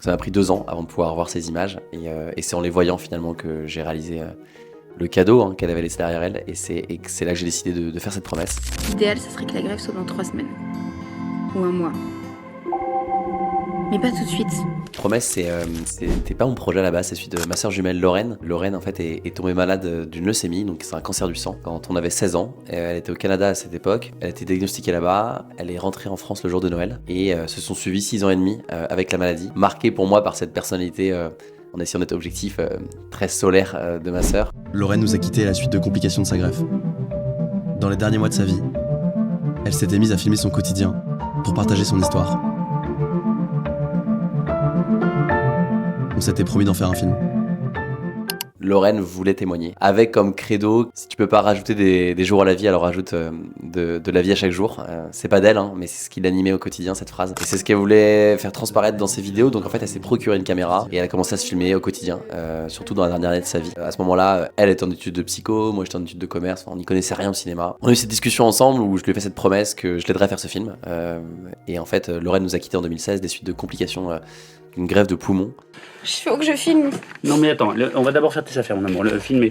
Ça m'a pris 2 ans avant de pouvoir voir ces images et c'est en les voyant finalement que j'ai réalisé le cadeau qu'elle avait laissé derrière elle et c'est là que j'ai décidé de faire cette promesse. L'idéal, ça serait que la grève soit dans 3 semaines. Ou 1 mois. Mais pas tout de suite. Promesse, c'était pas mon projet à la base, c'est celui de ma sœur jumelle Lorraine. Lorraine en fait est tombée malade d'une leucémie, donc c'est un cancer du sang. Quand on avait 16 ans, elle était au Canada à cette époque, elle a été diagnostiquée là-bas, elle est rentrée en France le jour de Noël et se sont suivis 6 ans et demi avec la maladie, marquée pour moi par cette personnalité, en essayant d'être objectif, très solaire de ma sœur. Lorraine nous a quittés à la suite de complications de sa greffe. Dans les derniers mois de sa vie, elle s'était mise à filmer son quotidien pour partager son histoire. On s'était promis d'en faire un film. Lorraine voulait témoigner, avec comme credo, si tu peux pas rajouter des jours à la vie, alors rajoute de la vie à chaque jour. C'est pas d'elle, mais c'est ce qui l'animait au quotidien, cette phrase. Et c'est ce qu'elle voulait faire transparaître dans ses vidéos, donc en fait elle s'est procuré une caméra et elle a commencé à se filmer au quotidien, surtout dans la dernière année de sa vie. À ce moment-là, elle était en études de psycho, moi j'étais en études de commerce, on n'y connaissait rien au cinéma. On a eu cette discussion ensemble où je lui ai fait cette promesse que je l'aiderais à faire ce film. Et en fait, Lorraine nous a quittés en 2016 des suites de complications, une greffe de poumon. Il faut que je filme. Non mais attends, on va d'abord faire tes affaires mon amour. Le film,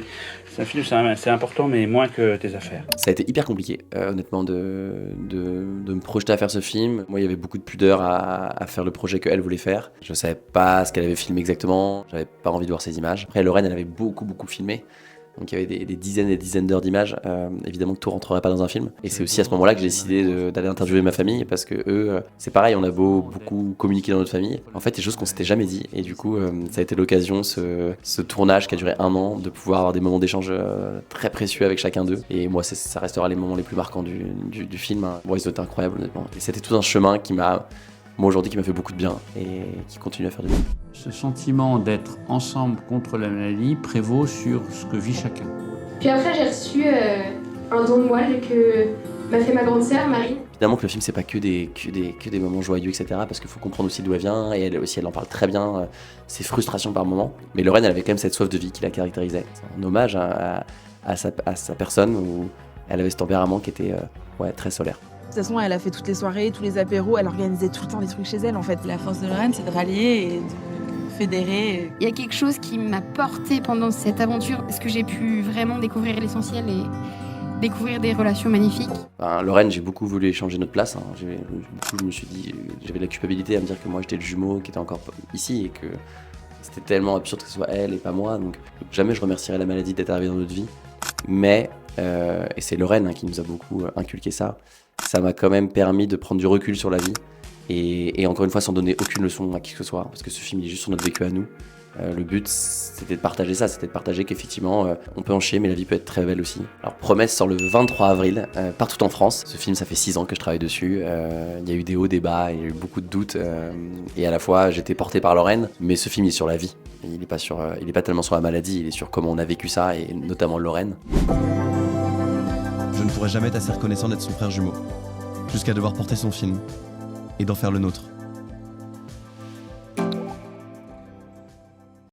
c'est important mais moins que tes affaires. Ça a été hyper compliqué, honnêtement, de me projeter à faire ce film. Moi, il y avait beaucoup de pudeur à faire le projet qu'elle voulait faire. Je savais pas ce qu'elle avait filmé exactement, j'avais pas envie de voir ces images. Après, Lorraine, elle avait beaucoup filmé. Donc il y avait des dizaines et des dizaines d'heures d'images. Évidemment que tout rentrerait pas dans un film. Et c'est aussi à ce moment-là que j'ai décidé d'aller interviewer ma famille parce que eux, c'est pareil, on a beaucoup communiqué dans notre famille. En fait, des choses qu'on s'était jamais dit. Et du coup, ça a été l'occasion, ce tournage qui a duré 1 an, de pouvoir avoir des moments d'échange très précieux avec chacun d'eux. Et moi, ça restera les moments les plus marquants du film. Bon, ils ont été incroyables, honnêtement. Et c'était tout un chemin qui m'a fait beaucoup de bien et qui continue à faire du bien. Ce sentiment d'être ensemble contre la maladie prévaut sur ce que vit chacun. Puis après, j'ai reçu un don de moelle que m'a fait ma grande sœur, Marie. Évidemment que le film, c'est pas que des moments joyeux, etc. Parce qu'il faut comprendre aussi d'où elle vient, et elle aussi, elle en parle très bien, ses frustrations par moments. Mais Lorraine, elle avait quand même cette soif de vie qui la caractérisait. C'est un hommage à sa personne, où elle avait ce tempérament qui était très solaire. De toute façon, elle a fait toutes les soirées, tous les apéros, elle organisait tout le temps des trucs chez elle en fait. La force de Lorraine, c'est de rallier et de fédérer. Il y a quelque chose qui m'a portée pendant cette aventure, parce que j'ai pu vraiment découvrir l'essentiel et découvrir des relations magnifiques. Lorraine, j'ai beaucoup voulu échanger notre place. Je me suis dit, j'avais la culpabilité à me dire que moi j'étais le jumeau qui était encore ici et que c'était tellement absurde que ce soit elle et pas moi. Donc jamais je remercierai la maladie d'être arrivée dans notre vie. Mais, et c'est Lorraine qui nous a beaucoup inculqué ça, ça m'a quand même permis de prendre du recul sur la vie. Et encore une fois, sans donner aucune leçon à qui que ce soit, parce que ce film il est juste sur notre vécu à nous. Le but, c'était de partager ça, c'était de partager qu'effectivement, on peut en chier, mais la vie peut être très belle aussi. Alors, Promesse sort le 23 avril, partout en France. Ce film, ça fait 6 ans que je travaille dessus. Il y a eu des hauts, des bas, il y a eu beaucoup de doutes. Et à la fois, j'étais porté par Lorraine, mais ce film il est sur la vie. Il est pas tellement sur la maladie, il est sur comment on a vécu ça, et notamment Lorraine. Je ne pourrai jamais être assez reconnaissant d'être son frère jumeau, jusqu'à devoir porter son film et d'en faire le nôtre.